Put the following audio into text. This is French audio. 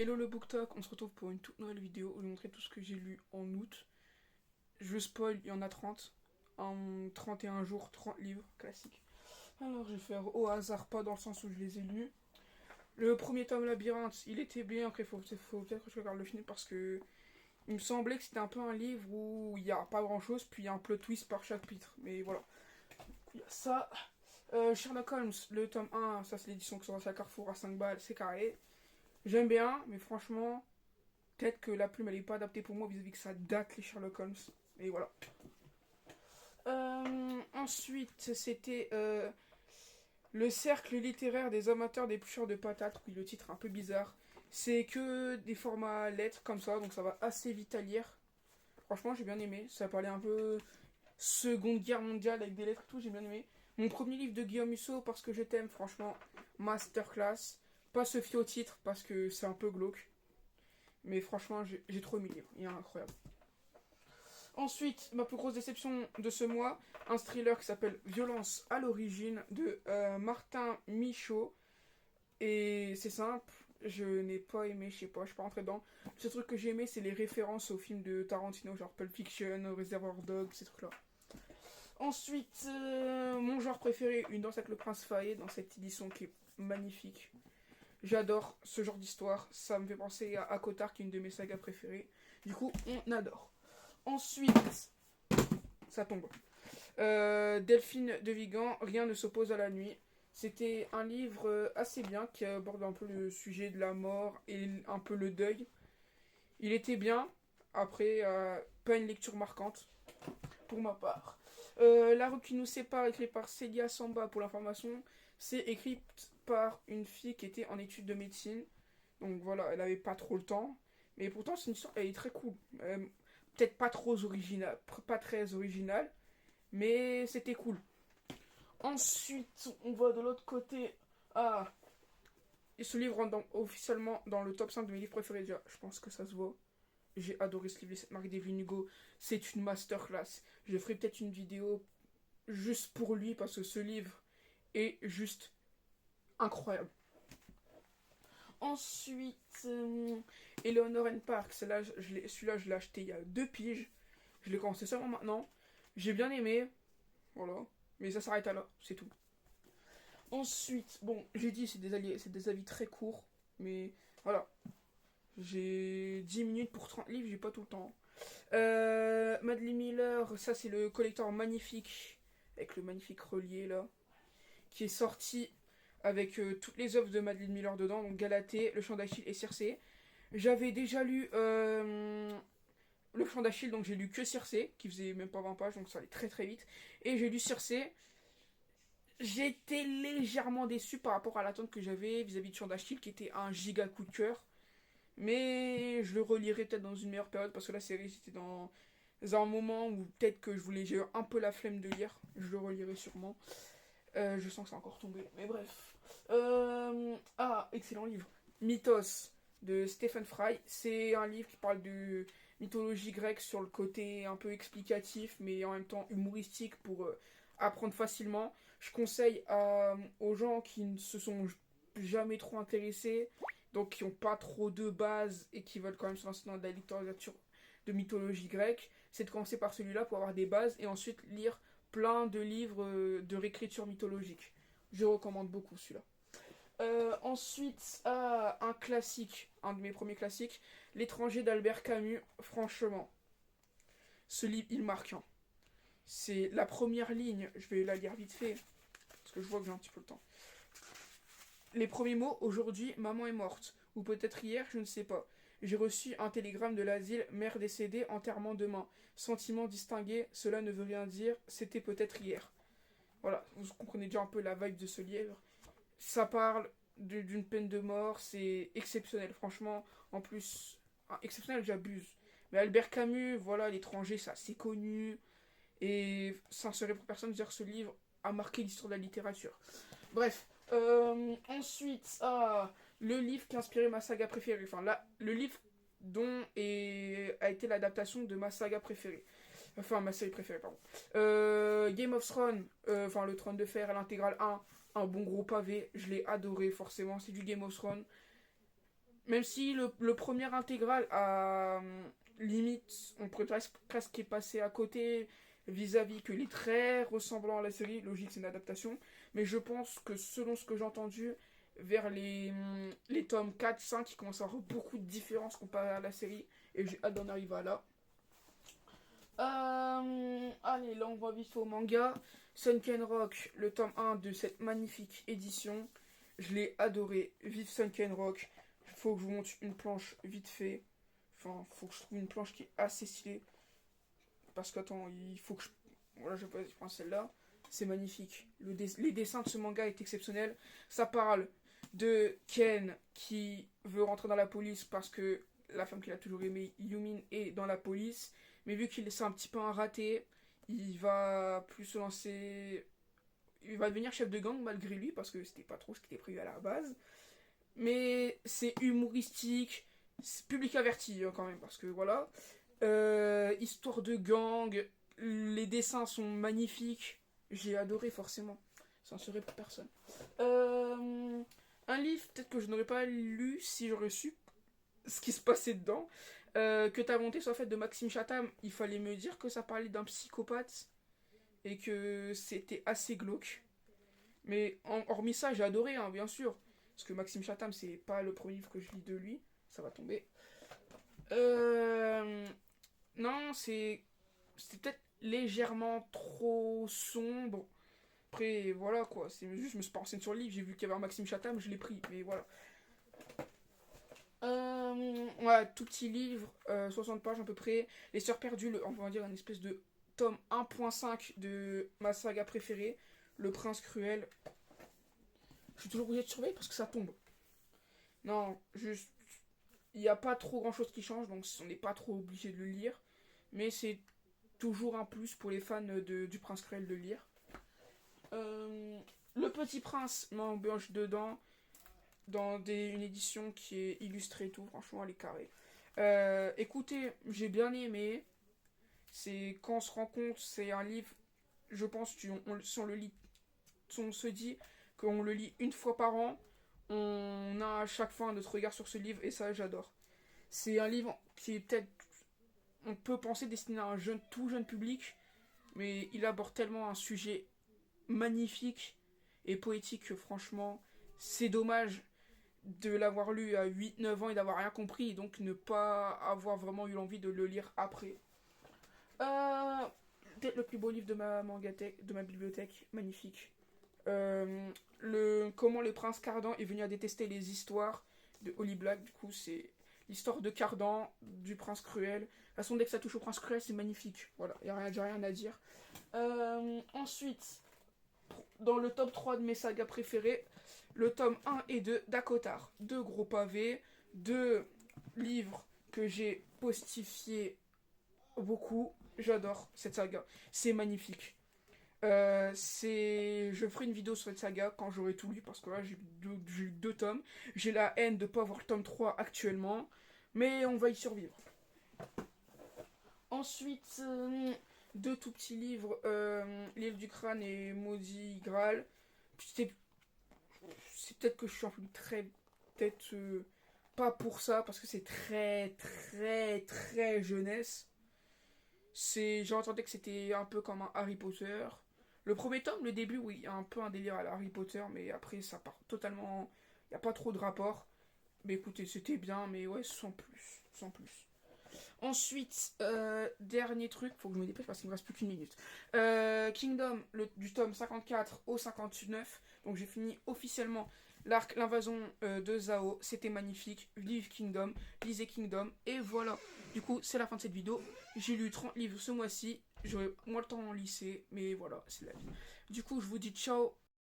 Hello le BookTok, on se retrouve pour une toute nouvelle vidéo où je vais montrer tout ce que j'ai lu en août. Je spoil, il y en a 30. En 31 jours, 30 livres, classique. Alors je vais faire au hasard, pas dans le sens où je les ai lus. Le premier tome Labyrinthe, il était bien, après faut peut-être que je regarde le film parce que il me semblait que c'était un peu un livre où il n'y a pas grand chose, puis il y a un plot twist par chapitre. Mais voilà, il y a ça. Sherlock Holmes, le tome 1, ça c'est l'édition qui sort à Carrefour à 5 balles, c'est carré. J'aime bien, mais franchement, peut-être que la plume elle est pas adaptée pour moi vis-à-vis que ça date les Sherlock Holmes. Et voilà. Ensuite, c'était le cercle littéraire des amateurs d'éplucheurs de patates. Oui, le titre est un peu bizarre. C'est que des formats lettres comme ça, donc ça va assez vite à lire. Franchement, j'ai bien aimé. Ça parlait un peu Seconde Guerre mondiale avec des lettres et tout, j'ai bien aimé. Mon premier livre de Guillaume Musso, parce que je t'aime, franchement, masterclass. Pas se fier au titre parce que c'est un peu glauque. Mais franchement, j'ai trop aimé le livre. Il est incroyable. Ensuite, ma plus grosse déception de ce mois, un thriller qui s'appelle Violence à l'origine de Martin Michaud. Et c'est simple, je n'ai pas aimé, je sais pas, je suis pas rentré dedans. Le seul truc que j'ai aimé, c'est les références aux films de Tarantino, genre Pulp Fiction, Reservoir Dogs, ces trucs-là. Ensuite, mon genre préféré, Une danse avec le prince Faé, dans cette édition qui est magnifique. J'adore ce genre d'histoire, ça me fait penser à Kotar, qui est une de mes sagas préférées. Du coup, on adore. Ensuite, ça tombe. Delphine de Vigan, Rien ne s'oppose à la nuit. C'était un livre assez bien qui aborde un peu le sujet de la mort et un peu le deuil. Il était bien, après, pas une lecture marquante, pour ma part. La rue qui nous sépare, écrit par Célia Samba pour l'information, c'est écrit par une fille qui était en études de médecine. Donc voilà, elle avait pas trop le temps. Mais pourtant, c'est une histoire, elle est très cool. Peut-être pas trop originale, pas très originale, mais c'était cool. Ensuite, on va de l'autre côté. Ah, et ce livre rentre officiellement dans le top 5 de mes livres préférés déjà. Je pense que ça se voit. J'ai adoré ce livre, cette marque d'Evelyne Hugo. C'est une masterclass. Je ferai peut-être une vidéo juste pour lui parce que ce livre est juste incroyable. Ensuite, Eleanor and Park. Celui-là, je l'ai acheté il y a 2 piges. Je l'ai commencé seulement maintenant. J'ai bien aimé. Voilà. Mais ça s'arrête à là, c'est tout. Ensuite, bon, j'ai dit, c'est des avis très courts. Mais voilà. J'ai 10 minutes pour 30 livres, j'ai pas tout le temps. Madeleine Miller, ça c'est le collector magnifique. Avec le magnifique relié là. Qui est sorti avec toutes les œuvres de Madeleine Miller dedans. Donc Galatée, Le Chant d'Achille et Circé. J'avais déjà lu Le Chant d'Achille, donc j'ai lu que Circé, qui faisait même pas 20 pages, donc ça allait très très vite. Et j'ai lu Circé. J'étais légèrement déçu par rapport à l'attente que j'avais vis-à-vis de Chant d'Achille, qui était un giga coup de cœur. Mais je le relirai peut-être dans une meilleure période, parce que la série c'était dans un moment où peut-être que j'ai eu un peu la flemme de lire. Je le relirai sûrement. Je sens que c'est encore tombé, mais bref. Excellent livre. Mythos de Stephen Fry. C'est un livre qui parle de mythologie grecque sur le côté un peu explicatif, mais en même temps humoristique pour apprendre facilement. Je conseille aux gens qui ne se sont jamais trop intéressés, donc qui n'ont pas trop de base et qui veulent quand même se lancer dans de la littérature de mythologie grecque, c'est de commencer par celui-là pour avoir des bases et ensuite lire plein de livres de réécriture mythologique. Je recommande beaucoup celui-là. Ensuite, un classique, un de mes premiers classiques, L'étranger d'Albert Camus. Franchement, ce livre, il marque. Hein. C'est la première ligne, je vais la lire vite fait, parce que je vois que j'ai un petit peu le temps. Les premiers mots, aujourd'hui, maman est morte. Ou peut-être hier, je ne sais pas. J'ai reçu un télégramme de l'asile, mère décédée, enterrement demain. Sentiment distingué, cela ne veut rien dire, c'était peut-être hier. Voilà, vous comprenez déjà un peu la vibe de ce livre. Ça parle d'une peine de mort, c'est exceptionnel, franchement. En plus, exceptionnel, j'abuse. Mais Albert Camus, voilà, l'étranger, c'est assez connu. Et ça ne serait pour personne de dire que ce livre a marqué l'histoire de la littérature. Bref, ensuite, le livre qui a inspiré ma saga préférée. Enfin, là, le livre a été l'adaptation de ma saga préférée. Enfin, ma série préférée, pardon. Game of Thrones, enfin, le Trône de Fer à l'intégrale 1, un bon gros pavé. Je l'ai adoré, forcément. C'est du Game of Thrones. Même si le premier intégral a limite, on pourrait presque y passer à côté vis-à-vis que les traits ressemblant à la série, logique c'est une adaptation, mais je pense que selon ce que j'ai entendu, vers les tomes 4, 5, il commence à y avoir beaucoup de différences comparé à la série, et j'ai hâte d'en arriver à là. Allez, là on va vite au manga. Sunken Rock, le tome 1 de cette magnifique édition. Je l'ai adoré. Vive Sunken Rock. Il faut que je vous montre une planche vite fait. Enfin, faut que je trouve une planche qui est assez stylée. Parce qu'attends, il faut que je. Voilà, je prends celle-là. C'est magnifique. Les dessins de ce manga est exceptionnel. Ça parle de Ken qui veut rentrer dans la police parce que la femme qu'il a toujours aimée, Yumin, est dans la police. Mais vu qu'il est un petit peu un raté, il va plus se lancer. Il va devenir chef de gang malgré lui parce que c'était pas trop ce qui était prévu à la base. Mais c'est humoristique, c'est public averti quand même parce que voilà. Histoire de gang, les dessins sont magnifiques. J'ai adoré forcément. Ça en serait pour personne. Un livre peut-être que je n'aurais pas lu si j'aurais su ce qui se passait dedans. Que ta volonté soit faite de Maxime Chatham, il fallait me dire que ça parlait d'un psychopathe et que c'était assez glauque. Mais hormis ça, j'ai adoré, hein, bien sûr. Parce que Maxime Chatham, c'est pas le premier livre que je lis de lui. Ça va tomber. Non, c'est peut-être légèrement trop sombre. Après, voilà quoi. C'est juste, je me suis pas renseigné sur le livre. J'ai vu qu'il y avait un Maxime Chatham, je l'ai pris. Mais voilà. Ouais, tout petit livre, 60 pages à peu près. Les Sœurs Perdues, on va dire une espèce de tome 1.5 de ma saga préférée, Le Prince Cruel. Je suis toujours obligé de surveiller parce que ça tombe. Non, juste, il n'y a pas trop grand chose qui change, donc on n'est pas trop obligé de le lire. Mais c'est toujours un plus pour les fans du Prince Cruel de lire. Le Petit Prince m'embauche dedans dans une édition qui est illustrée et tout, franchement elle est carrée. Écoutez, j'ai bien aimé. C'est quand on se rend compte, c'est un livre, je pense, si on le lit, si on se dit qu'on le lit une fois par an, on a à chaque fois notre regard sur ce livre et ça j'adore. C'est un livre qui est peut-être, on peut penser destiné à un tout jeune public, mais il aborde tellement un sujet magnifique et poétique que franchement, c'est dommage de l'avoir lu à 8 9 ans et d'avoir rien compris et donc ne pas avoir vraiment eu l'envie de le lire après. Euh, Peut-être le plus beau livre de ma mangathèque, de ma bibliothèque, magnifique. Comment le prince Cardan est venu à détester les histoires de Holly Black. Du coup, c'est l'histoire de Cardan, du prince cruel. De toute façon, dès que ça touche au prince cruel, c'est magnifique. Voilà, il n'y a rien à dire. Ensuite, dans le top 3 de mes sagas préférées, le tome 1 et 2 d'Akotar. Deux gros pavés, deux livres que j'ai postifiés beaucoup. J'adore cette saga. C'est magnifique. Je ferai une vidéo sur cette saga quand j'aurai tout lu parce que là j'ai eu deux tomes. J'ai la haine de ne pas avoir le tome 3 actuellement. Mais on va y survivre. Ensuite, deux tout petits livres. L'île du crâne et Maudit Graal. C'est peut-être que je suis un peu très. Peut-être pas pour ça parce que c'est très très très jeunesse. J'ai entendu que c'était un peu comme un Harry Potter. Le premier tome, le début, oui, il y a un peu un délire à la Harry Potter, mais après ça part totalement. Il n'y a pas trop de rapport. Mais écoutez, c'était bien, mais ouais, sans plus. Sans plus. Ensuite, dernier truc, faut que je me dépêche parce qu'il me reste plus qu'une minute. Kingdom, du tome 54 au 59. Donc j'ai fini officiellement l'arc L'invasion de Zao. C'était magnifique. Vive Kingdom, lisez Kingdom. Et voilà. Du coup, c'est la fin de cette vidéo. J'ai lu 30 livres ce mois-ci. J'aurai moins le temps en lycée, mais voilà, c'est la vie. Du coup, je vous dis ciao